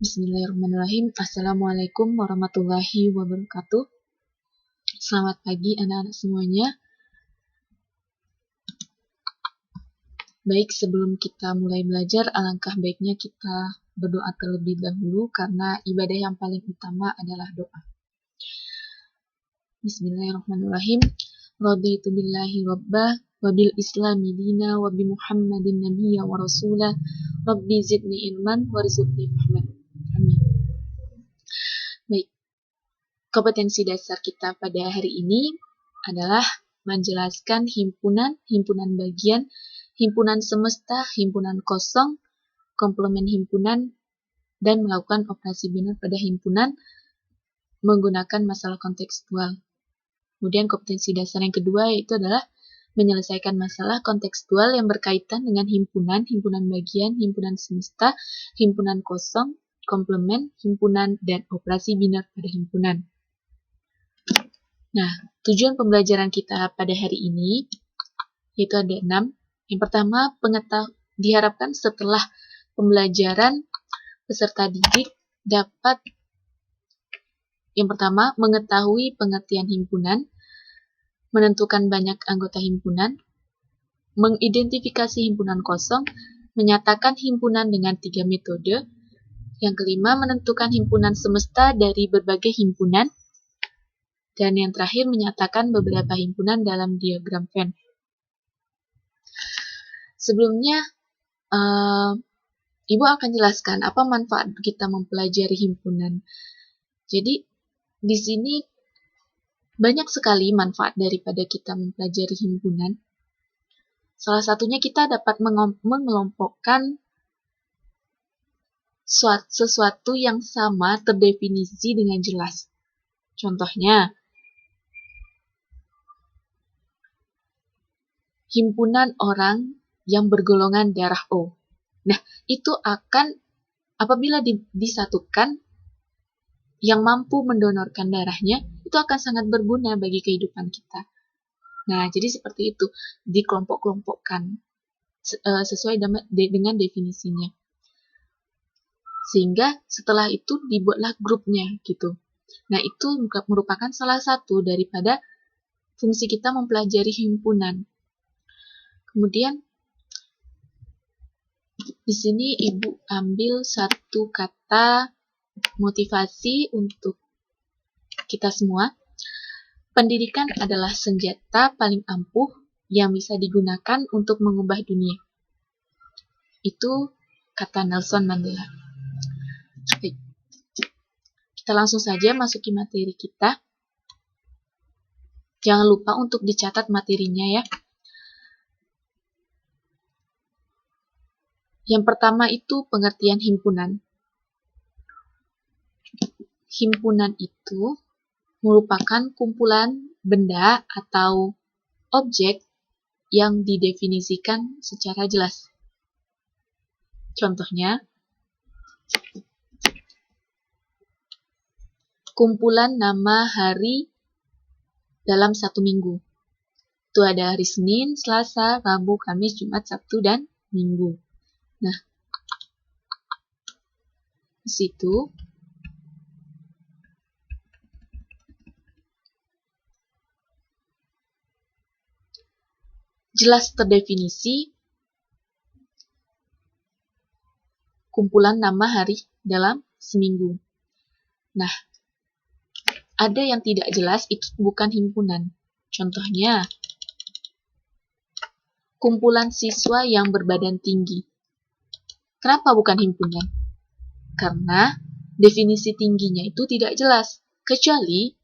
Bismillahirrahmanirrahim. Assalamualaikum warahmatullahi wabarakatuh. Selamat pagi anak-anak semuanya. Baik, sebelum kita mulai belajar, alangkah baiknya kita berdoa terlebih dahulu karena ibadah yang paling utama adalah doa. Bismillahirrahmanirrahim. Raditu billahi rabbah wa bil islami dina wa bi Muhammadin nabiyya wa rasulah. Rabbi zidni ilman warzuqni fahman. Amin. Baik, kompetensi dasar kita pada hari ini adalah menjelaskan himpunan bagian, himpunan semesta, himpunan kosong, komplement himpunan, dan melakukan operasi biner pada himpunan menggunakan masalah kontekstual. Kemudian kompetensi dasar yang kedua yaitu adalah menyelesaikan masalah kontekstual yang berkaitan dengan himpunan bagian, himpunan semesta, himpunan kosong, komplement, himpunan, dan operasi biner pada himpunan. Nah, tujuan pembelajaran kita pada hari ini yaitu ada 6. Yang pertama, diharapkan setelah pembelajaran peserta didik dapat yang pertama, mengetahui pengertian himpunan, menentukan banyak anggota himpunan, mengidentifikasi himpunan kosong, menyatakan himpunan dengan 3 metode. Yang kelima, menentukan himpunan semesta dari berbagai himpunan. Dan yang terakhir, menyatakan beberapa himpunan dalam diagram Venn. Sebelumnya, Ibu akan jelaskan apa manfaat kita mempelajari himpunan. Jadi, di sini banyak sekali manfaat daripada kita mempelajari himpunan. Salah satunya kita dapat mengelompokkan sesuatu yang sama terdefinisi dengan jelas. Contohnya, himpunan orang yang bergolongan darah O. Nah, itu akan apabila disatukan, yang mampu mendonorkan darahnya, itu akan sangat berguna bagi kehidupan kita. Nah, jadi seperti itu, dikelompok-kelompokkan sesuai dengan definisinya. Sehingga setelah itu dibuatlah grupnya gitu. Nah, itu merupakan salah satu daripada fungsi kita mempelajari himpunan. Kemudian, di sini Ibu ambil satu kata motivasi untuk kita semua. Pendidikan adalah senjata paling ampuh yang bisa digunakan untuk mengubah dunia. Itu kata Nelson Mandela. Baik. Kita langsung saja masuki materi kita. Jangan lupa untuk dicatat materinya ya. Yang pertama itu pengertian himpunan. Himpunan itu merupakan kumpulan benda atau objek yang didefinisikan secara jelas. Contohnya, kumpulan nama hari dalam satu minggu. Itu ada hari Senin, Selasa, Rabu, Kamis, Jumat, Sabtu, dan Minggu. Nah, di situ jelas terdefinisi kumpulan nama hari dalam seminggu. Nah, ada yang tidak jelas, itu bukan himpunan. Contohnya, kumpulan siswa yang berbadan tinggi. Kenapa bukan himpunan? Karena definisi tingginya itu tidak jelas, kecuali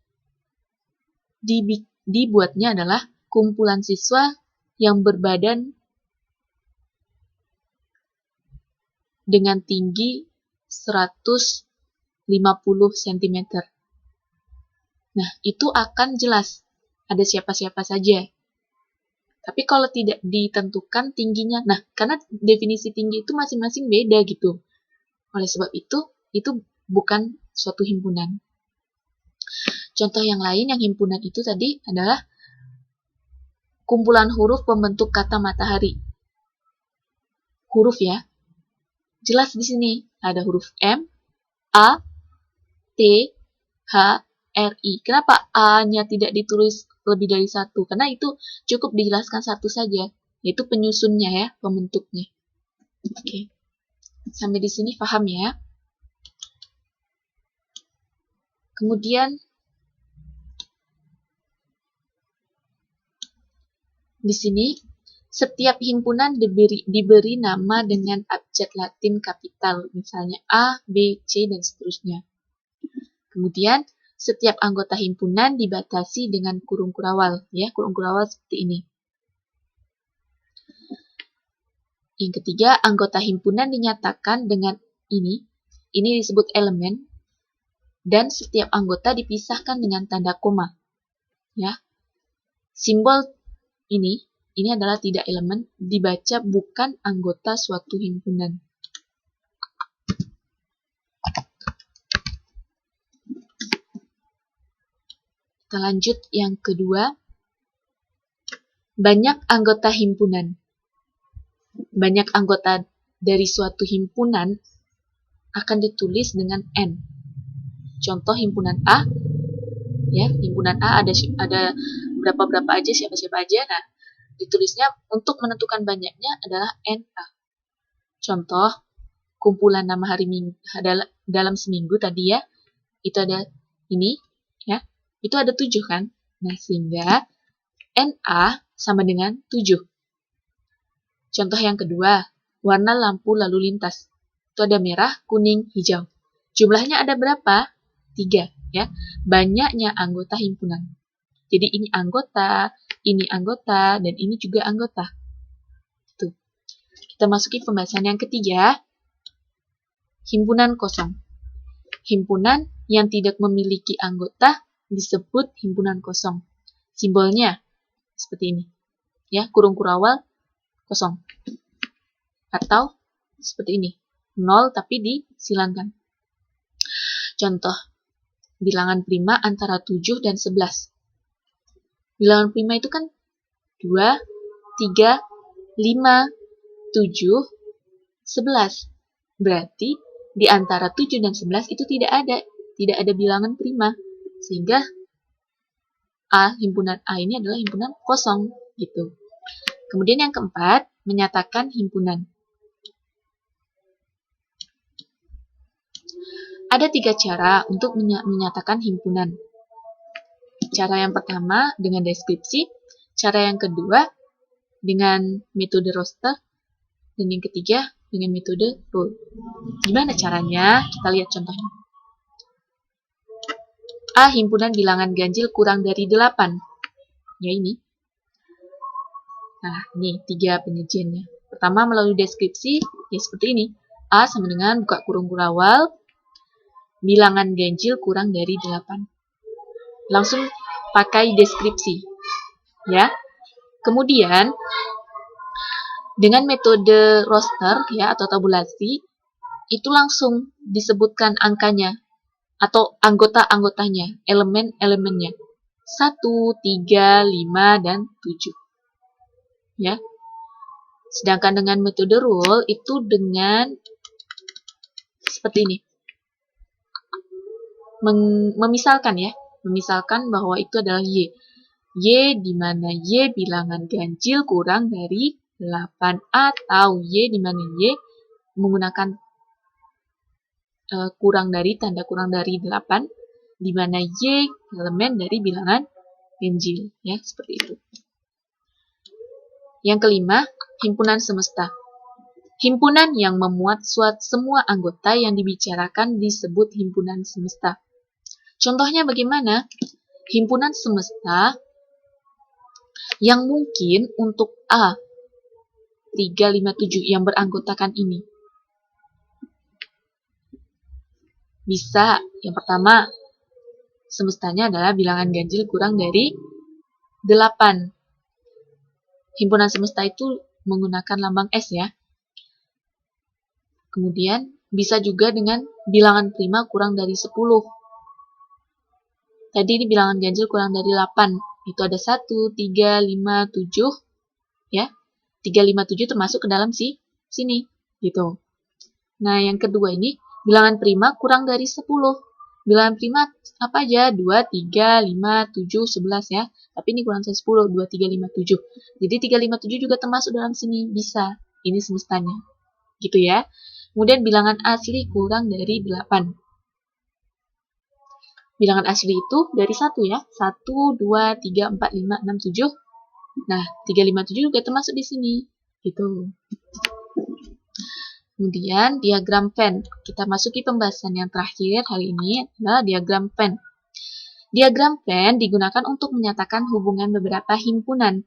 dibuatnya adalah kumpulan siswa yang berbadan dengan tinggi 150 cm. Nah, itu akan jelas ada siapa-siapa saja. Tapi kalau tidak ditentukan tingginya, nah karena definisi tinggi itu masing-masing beda gitu. Oleh sebab itu bukan suatu himpunan. Contoh yang lain yang himpunan itu tadi adalah kumpulan huruf pembentuk kata matahari. Huruf ya. Jelas di sini ada huruf M, A, T, H, R, I. Kenapa A-nya tidak ditulis lebih dari satu? Karena itu cukup dijelaskan satu saja, yaitu penyusunnya ya, pembentuknya. Oke. Sampai di sini paham ya? Kemudian di sini setiap himpunan diberi nama dengan abjad Latin kapital, misalnya A, B, C, dan seterusnya. Kemudian setiap anggota himpunan dibatasi dengan kurung kurawal, ya, kurung kurawal seperti ini. Yang ketiga, anggota himpunan dinyatakan dengan ini disebut elemen, dan setiap anggota dipisahkan dengan tanda koma. Ya, simbol ini adalah tidak elemen, dibaca bukan anggota suatu himpunan. Kita lanjut yang kedua, banyak anggota himpunan. Banyak anggota dari suatu himpunan akan ditulis dengan N. Contoh himpunan A, ya, himpunan A ada berapa aja, siapa-siapa aja. Nah, ditulisnya untuk menentukan banyaknya adalah NA. Contoh, kumpulan nama hari minggu dalam seminggu tadi ya, itu ada ini, ya, itu ada 7 kan. Nah, sehingga NA sama dengan 7. Contoh yang kedua, warna lampu lalu lintas. Itu ada merah, kuning, hijau. Jumlahnya ada berapa? 3, ya. Banyaknya anggota himpunan. Jadi ini anggota, dan ini juga anggota. Tuh. Kita masuki pembahasan yang ketiga, himpunan kosong. Himpunan yang tidak memiliki anggota disebut himpunan kosong. Simbolnya seperti ini. Ya, kurung kurawal kosong. Atau seperti ini. 0 tapi disilangkan. Contoh, bilangan prima antara 7 dan 11. Bilangan prima itu kan 2, 3, 5, 7, 11. Berarti di antara 7 dan 11 itu tidak ada bilangan prima. Sehingga himpunan A ini adalah himpunan kosong gitu. Kemudian yang keempat, menyatakan himpunan. Ada 3 cara untuk menyatakan himpunan. Cara yang pertama dengan deskripsi, cara yang kedua dengan metode roster, dan yang ketiga dengan metode rule. Gimana caranya? Kita lihat contohnya. A, himpunan bilangan ganjil kurang dari 8. Ya ini. Nah, ini 3 penyajiannya. Pertama melalui deskripsi, ya seperti ini. A sama dengan buka kurung kurawal, bilangan ganjil kurang dari 8. Langsung pakai deskripsi. Ya. Kemudian dengan metode roster ya atau tabulasi itu langsung disebutkan angkanya atau anggota-anggotanya, elemen-elemennya. 1, 3, 5 dan 7. Ya. Sedangkan dengan metode rule itu dengan seperti ini. Memisalkan ya, memisalkan bahwa itu adalah Y. Y di mana Y bilangan ganjil kurang dari 8 atau Y di mana Y menggunakan tanda kurang dari 8 di mana Y elemen dari bilangan ganjil ya, seperti itu. Yang kelima, himpunan semesta. Himpunan yang memuat semua anggota yang dibicarakan disebut himpunan semesta. Contohnya bagaimana? Himpunan semesta yang mungkin untuk A 357 yang beranggotakan ini. Bisa, yang pertama, semestanya adalah bilangan ganjil kurang dari 8. Himpunan semesta itu menggunakan lambang S ya. Kemudian bisa juga dengan bilangan prima kurang dari 10. Tadi ini bilangan ganjil kurang dari 8. Itu ada 1, 3, 5, 7. Ya. 3, 5, 7 termasuk ke dalam sini. Gitu. Nah, yang kedua ini Bilangan prima kurang dari 10. Bilangan prima apa aja? 2, 3, 5, 7, 11 ya. Tapi ini kurang dari 10, 2, 3, 5, 7. Jadi 3, 5, 7 juga termasuk dalam sini. Bisa. Ini semestanya. Gitu ya. Kemudian bilangan asli kurang dari 8. Bilangan asli itu dari 1 ya. 1, 2, 3, 4, 5, 6, 7. Nah, 3, 5, 7 juga termasuk di sini. Gitu. Kemudian diagram Venn. Kita masuki pembahasan yang terakhir hari ini adalah diagram Venn. Diagram Venn digunakan untuk menyatakan hubungan beberapa himpunan.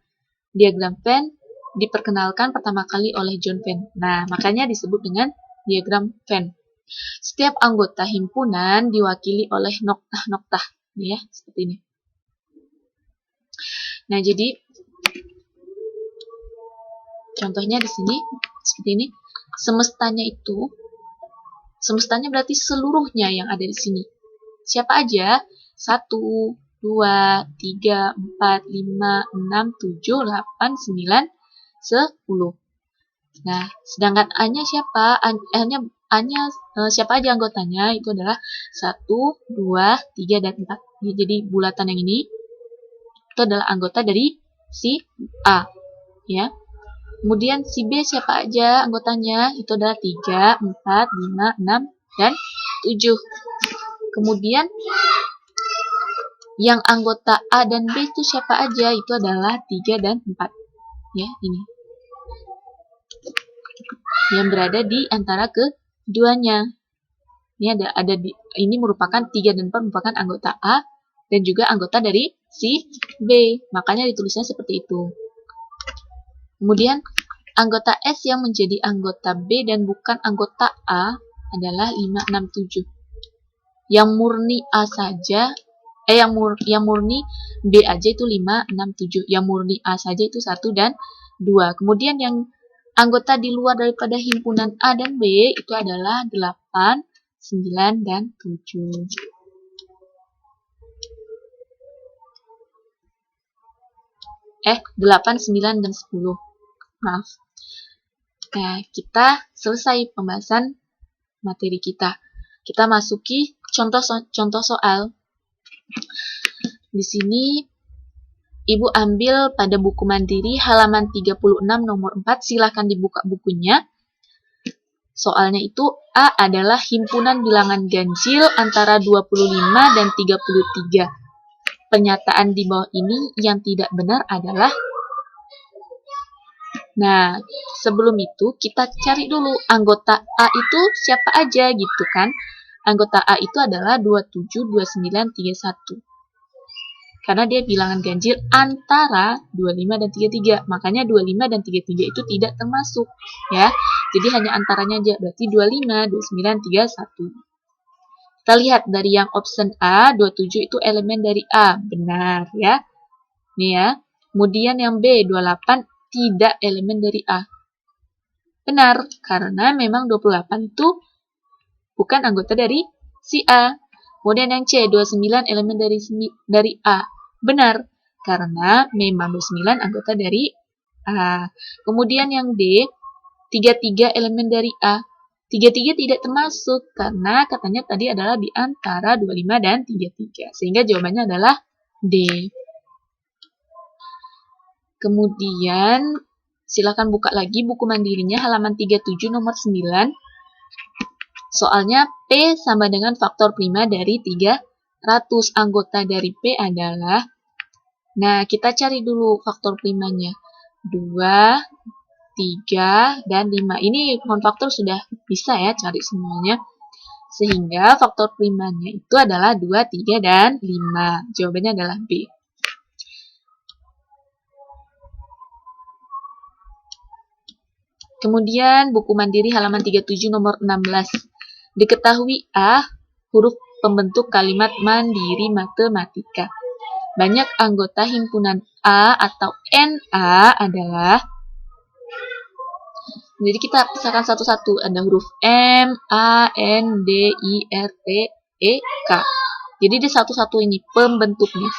Diagram Venn diperkenalkan pertama kali oleh John Venn. Nah, makanya disebut dengan diagram Venn. Setiap anggota himpunan diwakili oleh noktah-noktah. Nih ya, seperti ini. Nah, jadi contohnya di sini seperti ini. Semestanya berarti seluruhnya yang ada di sini. Siapa aja? 1, 2, 3, 4, 5, 6, 7, 8, 9, 10. Nah, sedangkan A-nya siapa? A-nya siapa aja anggotanya? Itu adalah 1, 2, 3, dan 4. Jadi bulatan yang ini itu adalah anggota dari si A. Ya. Kemudian si B siapa aja anggotanya? Itu adalah 3, 4, 5, 6, dan 7. Kemudian yang anggota A dan B itu siapa aja? Itu adalah 3 dan 4. Ya, ini. Yang berada di antara keduanya. Ini ini merupakan 3 dan 4 merupakan anggota A dan juga anggota dari si B. Makanya ditulisnya seperti itu. Kemudian, anggota S yang menjadi anggota B dan bukan anggota A adalah 5, 6, 7. Yang murni A saja, yang murni B aja itu 5, 6, 7. Yang murni A saja itu 1 dan 2. Kemudian yang anggota di luar daripada himpunan A dan B itu adalah 8, 9, dan 7. 8, 9, dan 10. Maaf. Nah, kita selesai pembahasan materi kita. Kita masuki contoh soal. Di sini Ibu ambil pada buku mandiri halaman 36 nomor 4. Silahkan dibuka bukunya. Soalnya itu A adalah himpunan bilangan ganjil antara 25 dan 33. Pernyataan di bawah ini yang tidak benar adalah. Nah, sebelum itu kita cari dulu anggota A itu siapa aja gitu kan. Anggota A itu adalah 27, 29, 31. Karena dia bilangan ganjil antara 25 dan 33. Makanya 25 dan 33 itu tidak termasuk. Ya, jadi hanya antaranya aja. Berarti 25, 29, 31. Kita lihat dari yang option A, 27 itu elemen dari A. Benar ya. Nih ya. Kemudian yang B, 28 tidak elemen dari A. Benar, karena memang 28 itu bukan anggota dari si A. Kemudian yang C, 29 elemen dari A. Benar, karena memang 29 anggota dari A. Kemudian yang D, 33 elemen dari A. 33 tidak termasuk, karena katanya tadi adalah di antara 25 dan 33. Sehingga jawabannya adalah D. Kemudian, silakan buka lagi buku mandirinya halaman 37 nomor 9. Soalnya P sama dengan faktor prima dari 300. Anggota dari P adalah, nah kita cari dulu faktor primanya. 2, 3, dan 5. Ini pohon faktor sudah bisa ya cari semuanya. Sehingga faktor primanya itu adalah 2, 3, dan 5. Jawabannya adalah B. Kemudian buku mandiri halaman 37 nomor 16. Diketahui A, huruf pembentuk kalimat mandiri matematika. Banyak anggota himpunan A atau NA adalah, jadi kita pisahkan satu-satu. Ada huruf M, A, N, D, I, R, T, E, K. Jadi di satu-satu ini pembentuknya.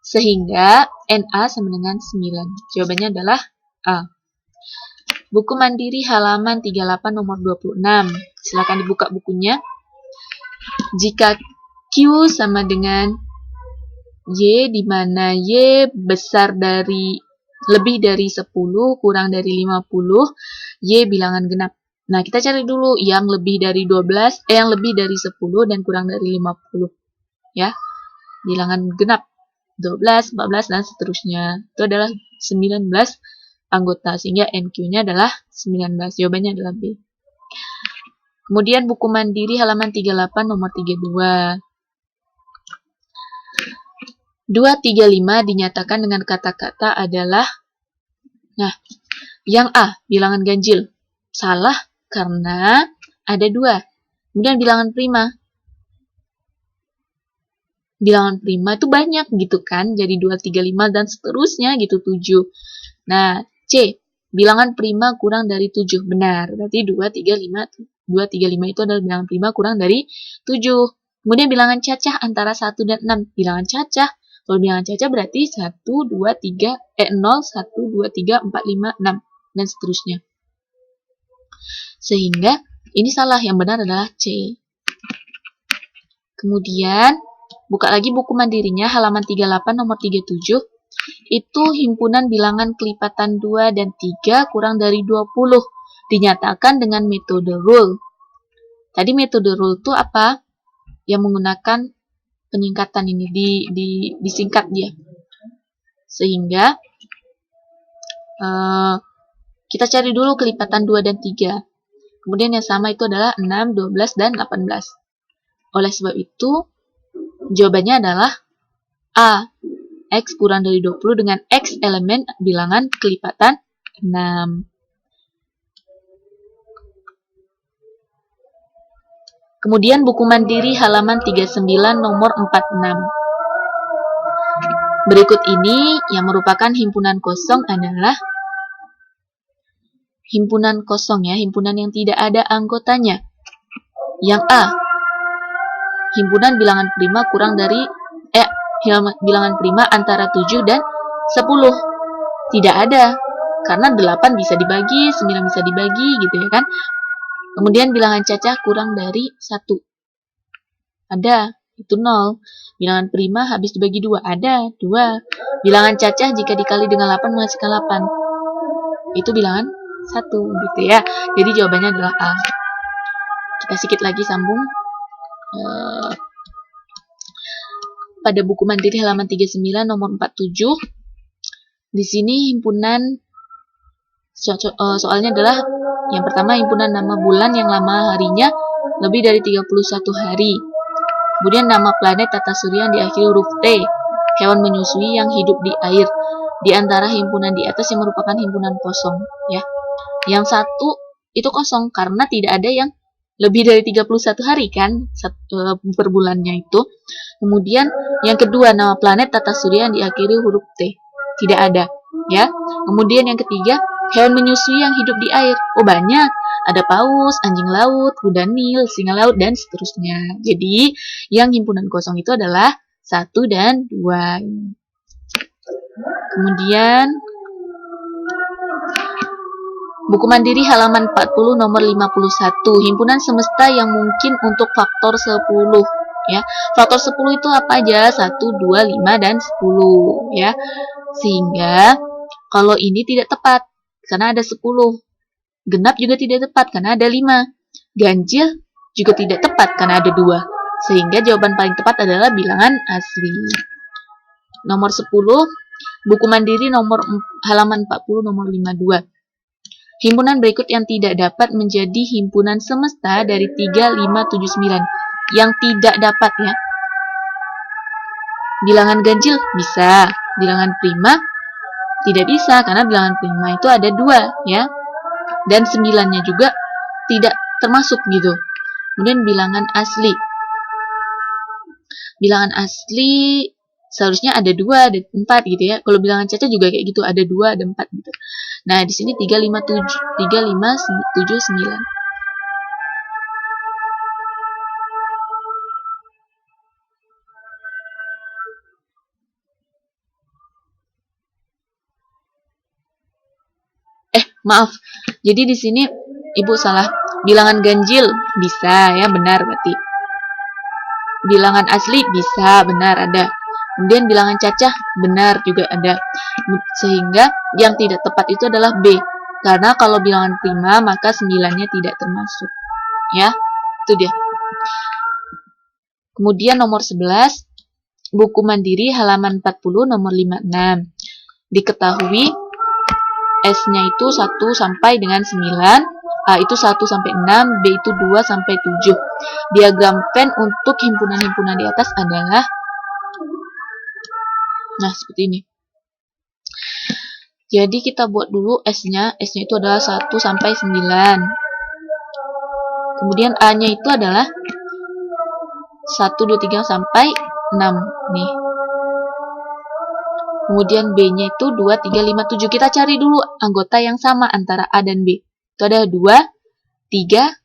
Sehingga NA sama dengan 9. Jawabannya adalah A. Buku Mandiri halaman 38 nomor 26. Silakan dibuka bukunya. Jika Q sama dengan Y, di mana Y besar dari lebih dari 10 kurang dari 50, Y bilangan genap. Nah, kita cari dulu yang lebih dari 12, yang lebih dari 10 dan kurang dari 50. Ya, bilangan genap. 12, 14, dan seterusnya. Itu adalah 19 anggota, sehingga NQ-nya adalah 19. Jawabannya adalah B. Kemudian buku Mandiri halaman 38 nomor 32. 235 dinyatakan dengan kata-kata adalah, nah, yang A, bilangan ganjil. Salah, karena ada 2. Kemudian bilangan prima. Bilangan prima itu banyak gitu kan, jadi 235 dan seterusnya gitu, 7. Nah, C, bilangan prima kurang dari 7. Benar, berarti 235 itu adalah bilangan prima kurang dari 7. Kemudian bilangan cacah antara 1 dan 6. Bilangan cacah, kalau bilangan cacah berarti 1, 2, 3, 0, 1, 2, 3, 4, 5, 6, dan seterusnya. Sehingga ini salah, yang benar adalah C. Kemudian, buka lagi buku mandirinya halaman 38 nomor 37. Itu himpunan bilangan kelipatan 2 dan 3 kurang dari 20. Dinyatakan dengan metode rule. Tadi metode rule itu apa? Yang menggunakan penyingkatan ini, disingkat dia. Sehingga kita cari dulu kelipatan 2 dan 3. Kemudian yang sama itu adalah 6, 12, dan 18. Oleh sebab itu, jawabannya adalah A. X kurang dari 20 dengan X elemen bilangan kelipatan 6. Kemudian buku Mandiri halaman 39 nomor 46. Berikut ini yang merupakan himpunan kosong adalah himpunan kosong ya, himpunan yang tidak ada anggotanya. Yang A, himpunan bilangan prima kurang dari bilangan prima antara 7 dan 10. Tidak ada, karena 8 bisa dibagi, 9 bisa dibagi gitu ya kan. Kemudian bilangan cacah kurang dari 1. Ada, itu 0. Bilangan prima habis dibagi 2, ada, 2. Bilangan cacah jika dikali dengan 8 menghasilkan 8. Itu bilangan 1 gitu ya. Jadi jawabannya adalah A. Kita sedikit lagi sambung. Pada buku Mandiri halaman 39 nomor 47. Di sini himpunan soalnya adalah yang pertama, himpunan nama bulan yang lama harinya lebih dari 31 hari. Kemudian nama planet tata surya yang diakhiri huruf T. Hewan menyusui yang hidup di air. Di antara himpunan di atas yang merupakan himpunan kosong ya. Yang satu itu kosong karena tidak ada yang lebih dari 31 hari kan per bulannya itu. Kemudian yang kedua, nama planet tata surya yang diakhiri huruf T. Tidak ada ya. Kemudian yang ketiga, hewan menyusui yang hidup di air. Oh, banyak. Ada paus, anjing laut, kuda nil, singa laut, dan seterusnya. Jadi, yang himpunan kosong itu adalah 1 dan 2. Kemudian, buku Mandiri halaman 40 nomor 51. Himpunan semesta yang mungkin untuk faktor 10. Ya, faktor 10 itu apa aja? 1, 2, 5, dan 10. Ya, sehingga kalau ini tidak tepat, karena ada 10. Genap juga tidak tepat karena ada 5. Ganjil juga tidak tepat karena ada 2. Sehingga jawaban paling tepat adalah bilangan asli. Nomor 10, buku Mandiri nomor halaman 40 nomor 52. Himpunan berikut yang tidak dapat menjadi himpunan semesta dari 3, 5, 7, 9. Yang tidak dapat ya. Bilangan ganjil bisa, bilangan prima tidak bisa karena bilangan prima itu ada 2 ya. Dan 9-nya juga tidak termasuk gitu. Kemudian bilangan asli. Bilangan asli seharusnya ada 2, ada 4 gitu ya. Kalau bilangan cacah juga kayak gitu, ada 2, ada 4 gitu. Nah, di sini 3, 5, 7, 9. Maaf, Jadi di sini Ibu salah. Bilangan ganjil bisa ya, benar berarti. Bilangan asli bisa, benar ada. Kemudian bilangan cacah benar juga ada. Sehingga yang tidak tepat itu adalah B. Karena kalau bilangan prima maka 9-nya tidak termasuk. Ya, itu dia. Kemudian nomor 11, buku mandiri halaman 40 nomor 56. Diketahui S-nya itu 1 sampai dengan 9, A itu 1 sampai 6, B itu 2 sampai 7. Diagram Venn untuk himpunan-himpunan di atas adalah, nah seperti ini. Jadi kita buat dulu S-nya itu adalah 1 sampai 9. Kemudian A-nya itu adalah 1, 2, 3 sampai 6 nih. Kemudian B-nya itu 2, 3, 5, 7. Kita cari dulu anggota yang sama antara A dan B. Itu ada 2, 3,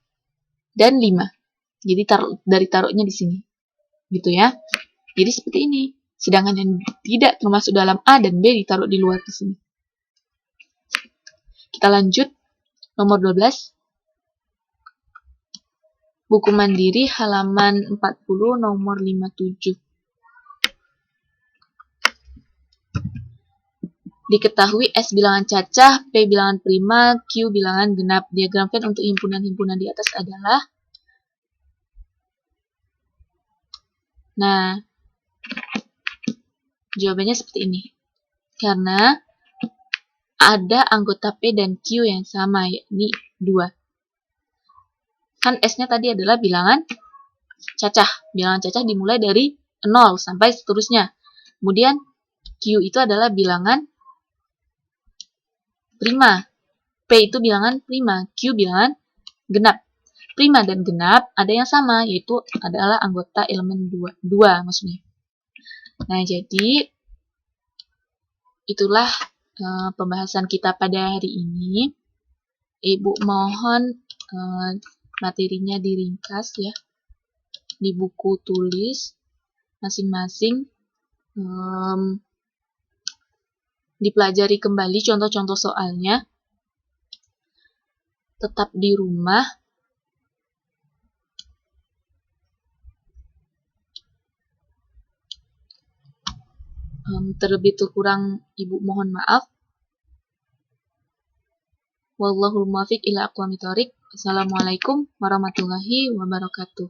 dan 5. Jadi taruhnya di sini. Gitu ya. Jadi seperti ini. Sedangkan yang tidak termasuk dalam A dan B ditaruh di luar di sini. Kita lanjut. Nomor 12. Buku mandiri halaman 40 nomor 57. Diketahui S bilangan cacah, P bilangan prima, Q bilangan genap. Diagram Venn untuk himpunan-himpunan di atas adalah, nah, jawabannya seperti ini. Karena ada anggota P dan Q yang sama, yakni 2. Kan S-nya tadi adalah bilangan cacah. Bilangan cacah dimulai dari 0 sampai seterusnya. Kemudian Q itu adalah bilangan prima. P itu bilangan prima. Q bilangan genap. Prima dan genap ada yang sama, yaitu adalah anggota elemen 2 maksudnya. Nah, jadi itulah pembahasan kita pada hari ini. Ibu mohon materinya diringkas ya di buku tulis masing-masing, dipelajari kembali contoh-contoh soalnya, tetap di rumah, terlebih kurang Ibu mohon maaf. Wallahul muwaffiq ila aqwamit thoriq. Assalamualaikum warahmatullahi wabarakatuh.